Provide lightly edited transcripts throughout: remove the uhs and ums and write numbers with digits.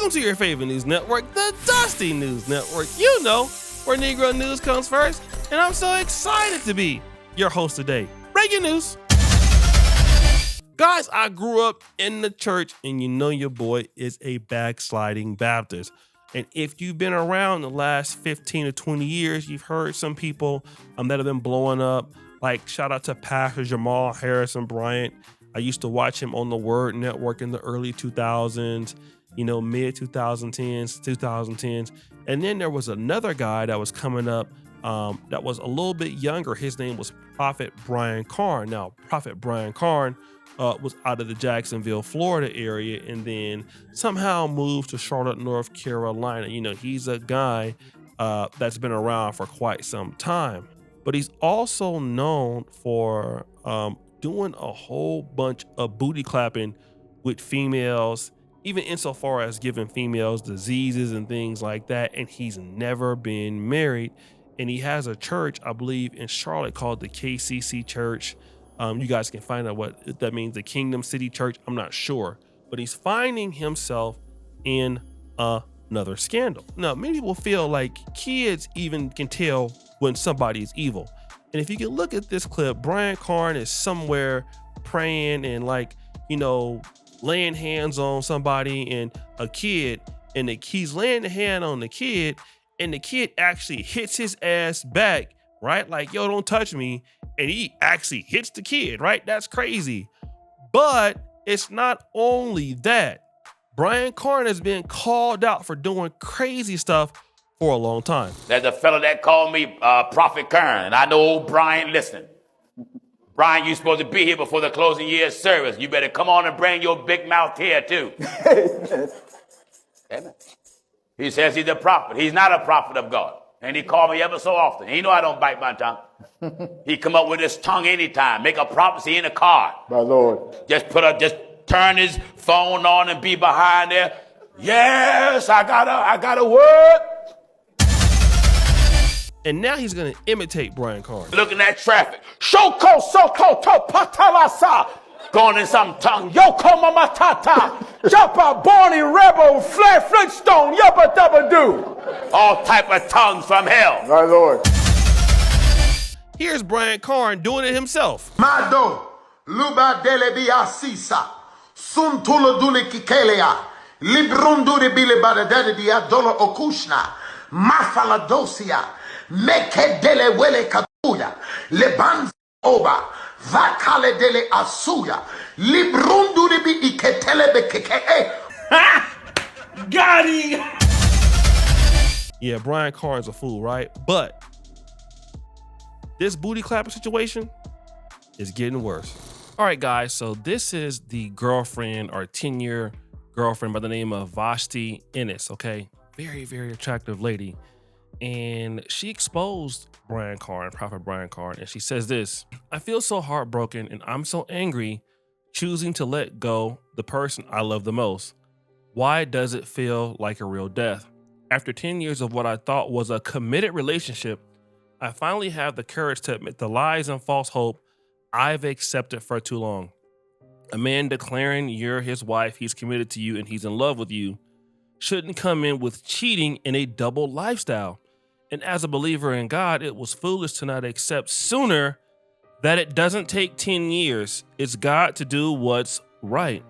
Welcome to your favorite news network, the Dusty News Network. You know where Negro news comes first, and I'm so excited to be your host today. Breaking news. Guys, I grew up in the church, and you know your boy is a backsliding Baptist. And if you've been around the last 15 to 20 years, you've heard some people that have been blowing up. Like, shout out to Pastor Jamal Harrison Bryant. I used to watch him on the Word Network in the early 2000s, mid 2010s. And then there was another guy that was coming up that was a little bit younger. His name was Prophet Brian Carn. Now, Prophet Brian Carn was out of the Jacksonville, Florida area, and then somehow moved to Charlotte, North Carolina. He's a guy that's been around for quite some time, but he's also known for doing a whole bunch of booty clapping with females, even insofar as giving females diseases and things like that. And he's never been married. And he has a church, I believe, in Charlotte called the KCC Church. You guys can find out what that means, the Kingdom City Church. I'm not sure, but he's finding himself in another scandal. Now, many people feel like kids even can tell when somebody is evil. And if you can look at this clip, Brian Carn is somewhere praying and laying hands on somebody and a kid, and he's laying the hand on the kid, and the kid actually hits his ass back, right? Like, yo, don't touch me. And he actually hits the kid, right? That's crazy. But it's not only that. Brian Carn has been called out for doing crazy stuff for a long time. There's a fella that called me Prophet Carn, and I know old Brian listening. Brian, you supposed to be here before the closing year service. You better come on and bring your big mouth here too. Amen. He says he's a prophet. He's not a prophet of God. And he called me ever so often. He know I don't bite my tongue. He come up with his tongue anytime. Make a prophecy in a car. My Lord. Just turn his phone on and be behind there. Yes, I got a word. And now he's going to imitate Brian Carn. Looking at traffic. Shoko, soko, to, patalasa. Going in some tongue. Yoko, mama, tata. Jumpa, Barney, Rebel, Flintstone, yubba, dubba, doo. All type of tongues from hell. My Lord. Here's Brian Carn doing it himself. Mado, luba delebi asisa, suntula dule kikelea, librundure bile badadadia dola okushna, mafaladosia, meke dele wele katuya, leban oba, vakale dele asuya, librundure bi iketele bekeke. Got him. Yeah, Brian Carn's a fool, right? But this booty clapper situation is getting worse. All right, guys, so this is the girlfriend or 10-year girlfriend by the name of Vashti Ennis, okay? Very, very attractive lady. And she exposed Brian Carn, Prophet Brian Carn, and she says this: I feel so heartbroken and I'm so angry choosing to let go the person I love the most. Why does it feel like a real death? After 10 years of what I thought was a committed relationship, I finally have the courage to admit the lies and false hope I've accepted for too long. A man declaring you're his wife, he's committed to you, and he's in love with you shouldn't come in with cheating in a double lifestyle. And as a believer in God, it was foolish to not accept sooner that it doesn't take 10 years. It's God to do what's right.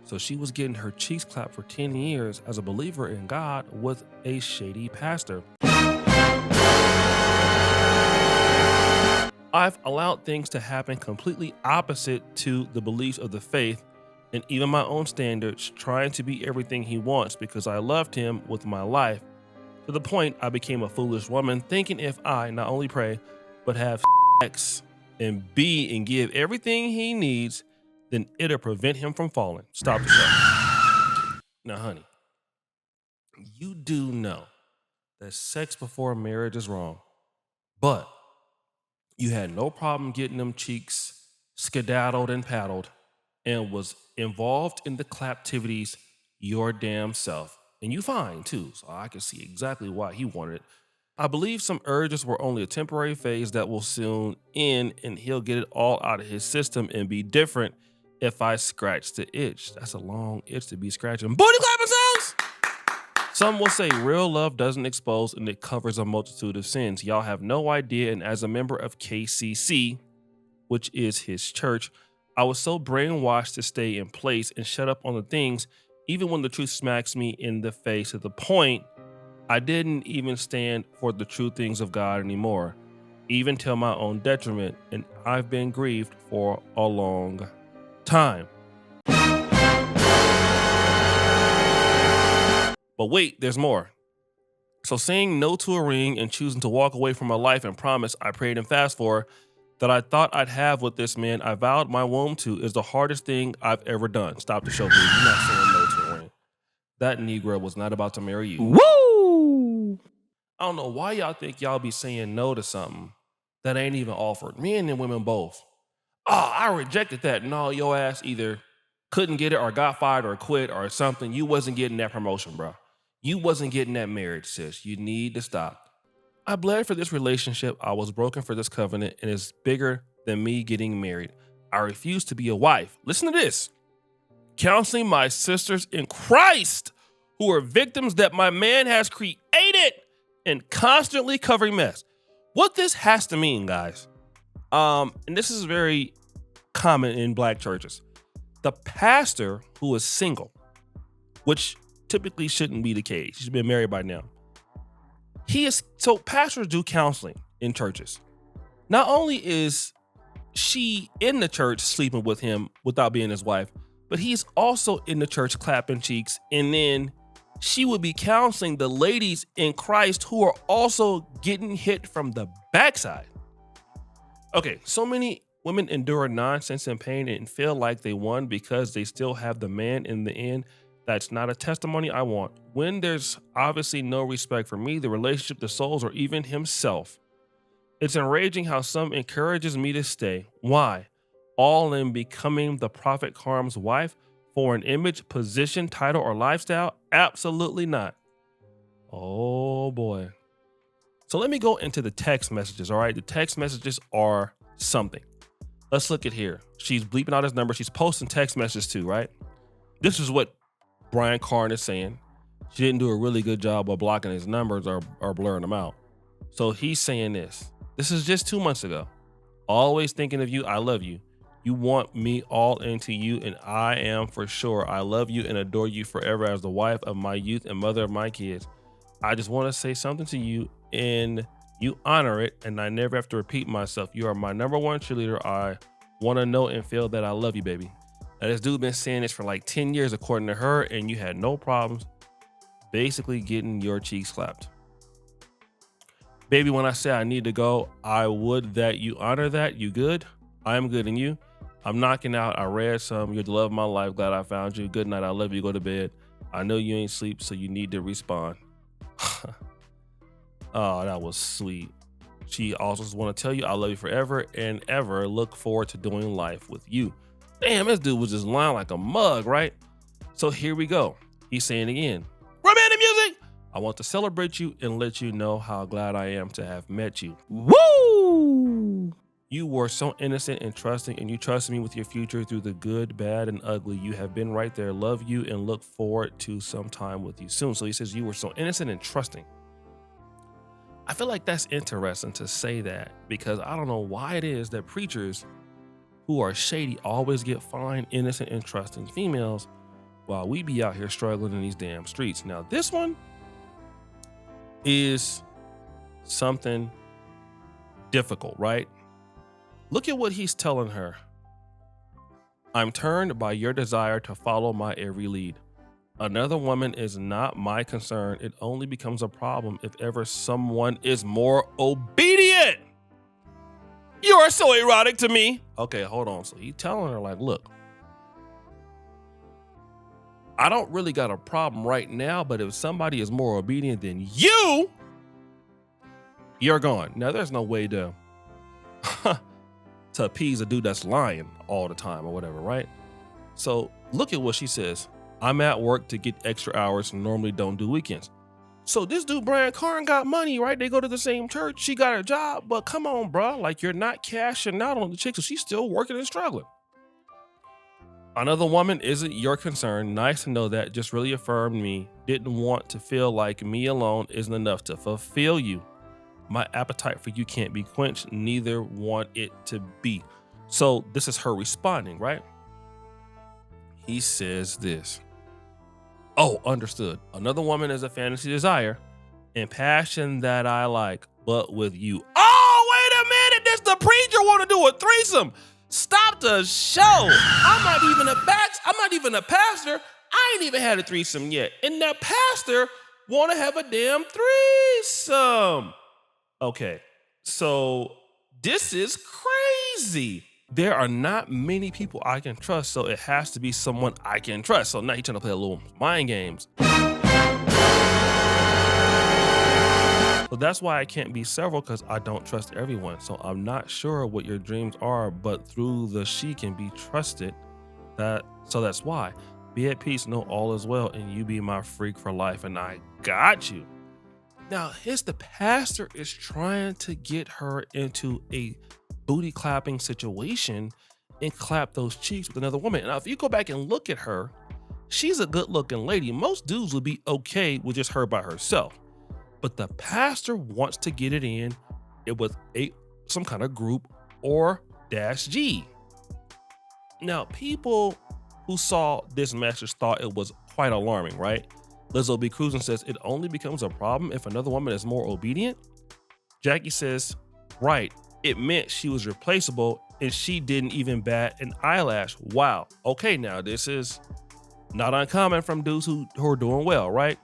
So she was getting her cheeks clapped for 10 years as a believer in God with a shady pastor. I've allowed things to happen completely opposite to the beliefs of the faith and even my own standards, trying to be everything he wants because I loved him with my life, to the point I became a foolish woman, thinking if I not only pray, but have sex and be and give everything he needs, then it'll prevent him from falling. Stop the show. Now, honey, you do know that sex before marriage is wrong, but you had no problem getting them cheeks skedaddled and paddled and was involved in the claptivities your damn self. And you fine too, so I can see exactly why he wanted it. I believe some urges were only a temporary phase that will soon end, and he'll get it all out of his system and be different if I scratch the itch. That's a long itch to be scratching. Booty clapping sounds! Some will say real love doesn't expose and it covers a multitude of sins. Y'all have no idea. And as a member of KCC, which is his church, I was so brainwashed to stay in place and shut up on the things, even when the truth smacks me in the face, to the point I didn't even stand for the true things of God anymore, even till my own detriment. And I've been grieved for a long time. But wait, there's more. So saying no to a ring and choosing to walk away from a life and promise I prayed and fast for that I thought I'd have with this man I vowed my womb to is the hardest thing I've ever done. Stop the show, please. You're not saying no to a ring. That Negro was not about to marry you. Woo! I don't know why y'all think y'all be saying no to something that ain't even offered. Men and women both. Oh, I rejected that. No, your ass either couldn't get it or got fired or quit or something. You wasn't getting that promotion, bro. You wasn't getting that marriage, sis. You need to stop. I bled for this relationship. I was broken for this covenant, and it's bigger than me getting married. I refuse to be a wife. Listen to this. Counseling my sisters in Christ who are victims that my man has created and constantly covering mess. What this has to mean, guys, and this is very common in black churches. The pastor who is single, which typically shouldn't be the case. She's been married by now. So pastors do counseling in churches. Not only is she in the church sleeping with him without being his wife, but he's also in the church clapping cheeks. And then she would be counseling the ladies in Christ who are also getting hit from the backside. Okay, so many women endure nonsense and pain and feel like they won because they still have the man in the end. That's not a testimony I want. When there's obviously no respect for me, the relationship, the souls, or even himself. It's enraging how some encourages me to stay. Why? All in becoming the Prophet Carm's wife for an image, position, title, or lifestyle? Absolutely not. Oh boy. So let me go into the text messages, all right? The text messages are something. Let's look at here. She's bleeping out his number. She's posting text messages too, right? This is what Brian Carn is saying. She didn't do a really good job of blocking his numbers or blurring them out. So he's saying this. This is just 2 months ago. Always thinking of you. I love you. You want me all into you, and I am for sure. I love you and adore you forever as the wife of my youth and mother of my kids. I just want to say something to you, and you honor it, and I never have to repeat myself. You are my number one cheerleader. I want to know and feel that I love you, baby. Now, this dude been saying this for like 10 years, according to her, and you had no problems basically getting your cheeks clapped. Baby, when I say I need to go, I would that you honor that. You good? I am good. And you? I'm knocking out. I read some. You're the love of my life. Glad I found you. Good night. I love you. Go to bed. I know you ain't sleep, so you need to respond. Oh, that was sweet. She also just want to tell you I love you forever and ever. Look forward to doing life with you. Damn, this dude was just lying like a mug, right? So here we go. He's saying again, romantic music. I want to celebrate you and let you know how glad I am to have met you. Woo! You were so innocent and trusting, and you trusted me with your future through the good, bad, and ugly. You have been right there. Love you and look forward to some time with you soon. So he says you were so innocent and trusting. I feel like that's interesting to say that because I don't know why it is that preachers who are shady always get fine, innocent, and trusting females while we be out here struggling in these damn streets. Now, this one is something difficult, right? Look at what he's telling her. I'm turned by your desire to follow my every lead. Another woman is not my concern. It only becomes a problem if ever someone is more obedient. You are so erotic to me. Okay, hold on. So he's telling her like, look, I don't really got a problem right now, but if somebody is more obedient than you, you're gone. Now, there's no way to appease a dude that's lying all the time or whatever, right? So look at what she says. I'm at work to get extra hours and normally don't do weekends. So this dude, Brian Carn, got money, right? They go to the same church. She got a job, but come on, bro. Like, you're not cashing out on the chick, so she's still working and struggling. Another woman isn't your concern. Nice to know that. Just really affirmed me. Didn't want to feel like me alone isn't enough to fulfill you. My appetite for you can't be quenched. Neither want it to be. So this is her responding, right? He says this. Oh, understood. Another woman is a fantasy desire and passion that I like, but with you. Oh, wait a minute. This the preacher want to do a threesome. Stop the show. I'm not even a pastor. I ain't even had a threesome yet. And that pastor want to have a damn threesome. Okay, so this is crazy. There are not many people I can trust, so it has to be someone I can trust. So now he's trying to play a little mind games. So that's why I can't be several, because I don't trust everyone. So I'm not sure what your dreams are, but through the she can be trusted. So that's why. Be at peace, know all is well, and you be my freak for life, and I got you. Now, here's the pastor is trying to get her into a booty clapping situation and clap those cheeks with another woman. Now, if you go back and look at her, she's a good looking lady. Most dudes would be okay with just her by herself. But the pastor wants to get it in with some kind of group or -G. Now, people who saw this message thought it was quite alarming, right? Lizzo B. Cruising says, it only becomes a problem if another woman is more obedient. Jackie says, right, it meant she was replaceable and she didn't even bat an eyelash. Wow. Okay, now this is not uncommon from dudes who are doing well, right?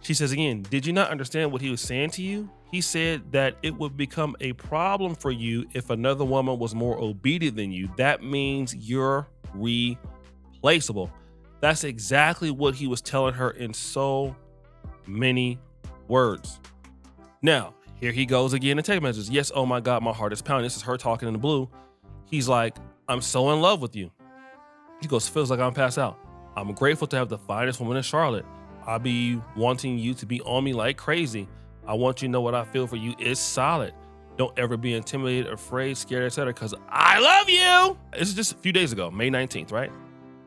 She says again, did you not understand what he was saying to you? He said that it would become a problem for you if another woman was more obedient than you. That means you're replaceable. That's exactly what he was telling her in so many words. Now, here he goes again in text messages. Yes, oh my God, my heart is pounding. This is her talking in the blue. He's like, I'm so in love with you. He goes, feels like I'm passed out. I'm grateful to have the finest woman in Charlotte. I'll be wanting you to be on me like crazy. I want you to know what I feel for you is solid. Don't ever be intimidated, afraid, scared, etc. because I love you. This is just a few days ago, May 19th, right?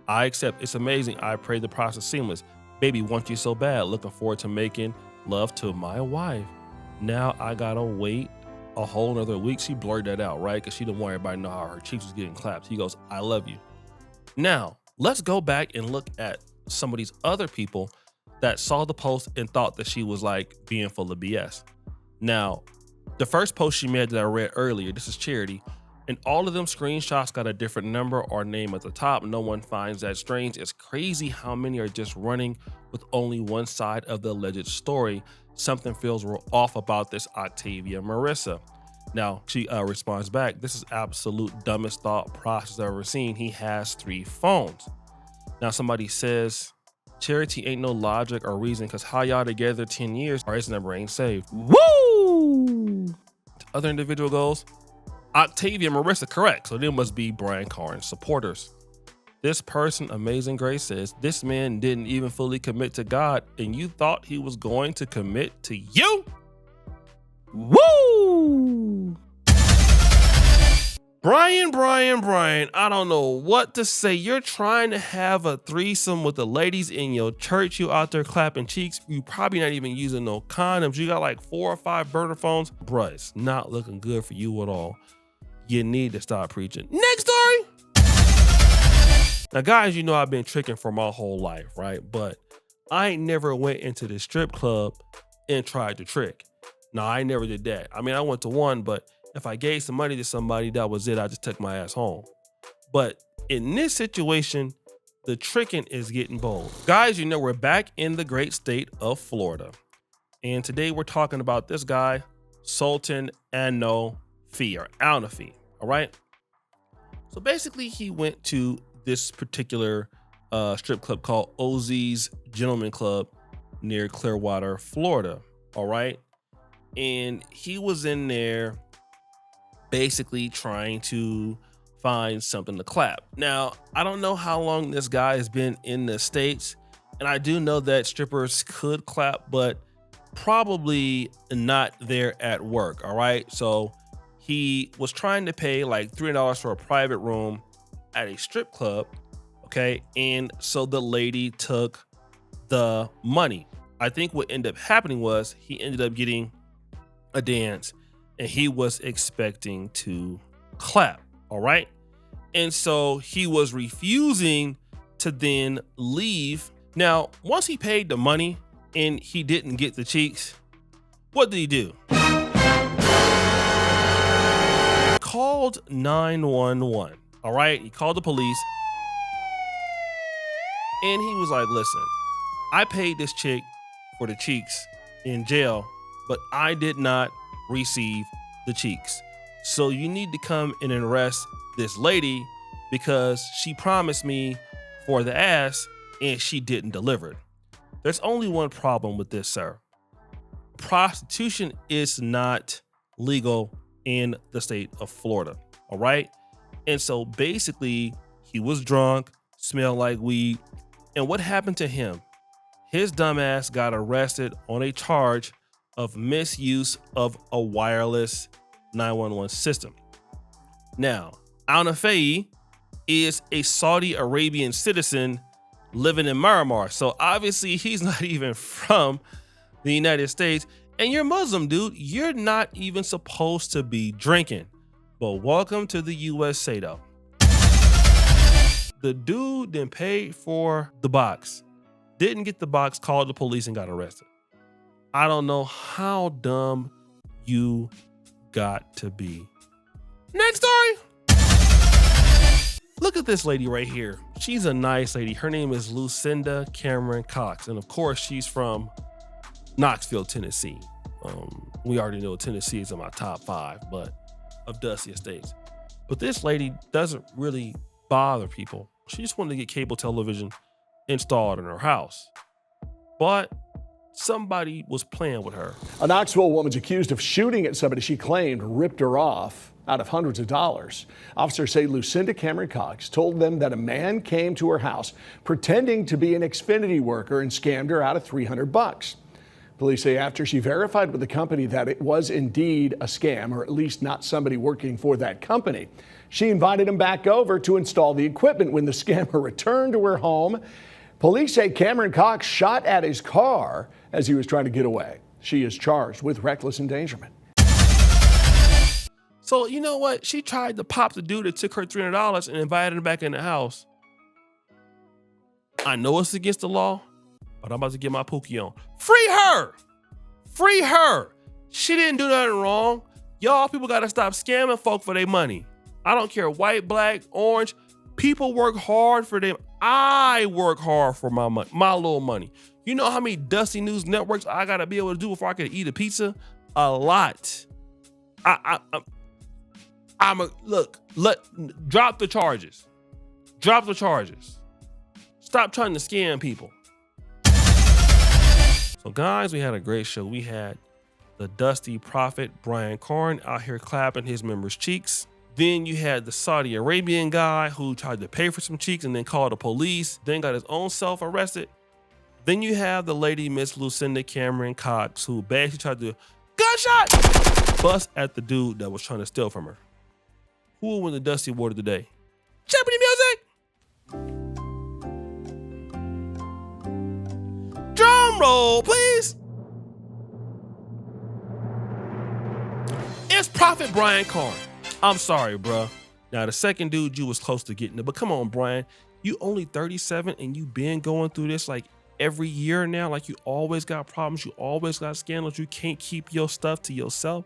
I accept. It's amazing. I pray the process seamless. Baby, want you so bad. Looking forward to making love to my wife. Now I gotta wait a whole nother week. She blurred that out, right? Because she didn't want everybody to know how her cheeks was getting clapped. He goes, I love you. Now, let's go back and look at some of these other people that saw the post and thought that she was like being full of BS. Now, the first post she made that I read earlier, this is Charity, and all of them screenshots got a different number or name at the top. No one finds that strange. It's crazy how many are just running with only one side of the alleged story. Something feels off about this Octavia Marissa. Now, she responds back, this is absolute dumbest thought process I've ever seen. He has 3 phones. Now, somebody says, Charity ain't no logic or reason because how y'all together 10 years or his number ain't saved. Woo! Other individual goals, Octavia Marissa, correct. So there must be Brian Carn supporters. This person, Amazing Grace, says, this man didn't even fully commit to God and you thought he was going to commit to you? Woo! Brian, I don't know what to say. You're trying to have a threesome with the ladies in your church. You out there clapping cheeks. You probably not even using no condoms. You got like 4 or 5 burner phones. Bruh, it's not looking good for you at all. You need to stop preaching. Next story. Now, guys, you know I've been tricking for my whole life, right? But I ain't never went into the strip club and tried to trick. No, I never did that. I mean, I went to one, but if I gave some money to somebody, that was it. I just took my ass home. But in this situation, the tricking is getting bold. Guys, you know, we're back in the great state of Florida. And today we're talking about this guy, Sultan Anofi, or Anofi, all right? So basically, he went to this particular strip club called Ozzy's Gentleman Club near Clearwater, Florida, all right? And he was in there basically trying to find something to clap. Now, I don't know how long this guy has been in the States, and I do know that strippers could clap, but probably not there at work, all right? So he was trying to pay like $300 for a private room at a strip club, Okay. And so the lady took the money. I think what ended up happening was he ended up getting a dance and he was expecting to clap. All right. And so he was refusing to then leave. Now, once he paid the money and he didn't get the cheeks, what did he do? Called 911. All right. He called the police and he was like, listen, I paid this chick for the cheeks in jail, but I did not receive the cheeks. So you need to come and arrest this lady because she promised me for the ass and she didn't deliver it. There's only one problem with this, sir. Prostitution is not legal in the state of Florida. All right. And so basically he was drunk, smelled like weed. And what happened to him? His dumbass got arrested on a charge of misuse of a wireless 911 system. Now, Al-Nafei is a Saudi Arabian citizen living in Miramar. So obviously he's not even from the United States. And you're Muslim, dude. You're not even supposed to be drinking. But welcome to the USA though. The dude then paid for the box, didn't get the box, called the police and got arrested. I don't know how dumb you got to be. Next story. Look at this lady right here. She's a nice lady. Her name is Lucinda Cox. And of course, she's from Knoxville, Tennessee. We already know Tennessee is in my top 5, but of dusty states. But this lady doesn't really bother people. She just wanted to get cable television installed in her house. But somebody was playing with her. A Knoxville woman's accused of shooting at somebody she claimed ripped her off out of hundreds of dollars. Officers say Lucinda Cox told them that a man came to her house pretending to be an Xfinity worker and scammed her out of $300. Police say after she verified with the company that it was indeed a scam, or at least not somebody working for that company, she invited him back over to install the equipment. When the scammer returned to her home, police say Cox shot at his car as he was trying to get away. She is charged with reckless endangerment. So you know what? She tried to pop the dude that took her $300 and invited him back in the house. I know it's against the law, but I'm about to get my pookie on. Free her! Free her! She didn't do nothing wrong. Y'all people gotta stop scamming folk for their money. I don't care, white, black, orange. People work hard for them. I work hard for my money, my little money. You know how many dusty news networks I gotta be able to do before I can eat a pizza? A lot. Drop the charges. Drop the charges. Stop trying to scam people. So guys, we had a great show. We had the dusty prophet Brian Carn out here clapping his members' cheeks. Then you had the Saudi Arabian guy who tried to pay for some cheeks and then called the police, then got his own self arrested. Then you have the lady, Miss Lucinda Cox, who basically tried to gunshot bust at the dude that was trying to steal from her. Who will win the Dusty Award today? Jeopardy music! Drum roll, please! It's Prophet Brian Carn. I'm sorry, bruh. Now, the second dude, you was close to getting it, but come on, Brian. You only 37 and you been going through this like every year now. Like you always got problems. You always got scandals. You can't keep your stuff to yourself.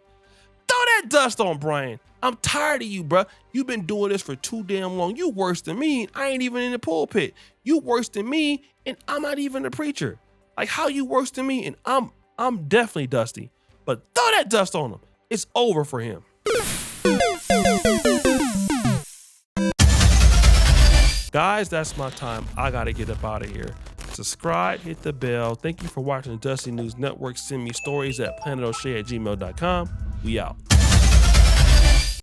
Throw that dust on Brian. I'm tired of you, bruh. You've been doing this for too damn long. You worse than me. I ain't even in the pulpit. You worse than me and I'm not even a preacher. Like how you worse than me and I'm definitely dusty. But throw that dust on him. It's over for him. Guys, that's my time. I gotta get up out of here. Subscribe, hit the bell. Thank you for watching the Dusty News Network. Send me stories at planetoshay@gmail.com. We out.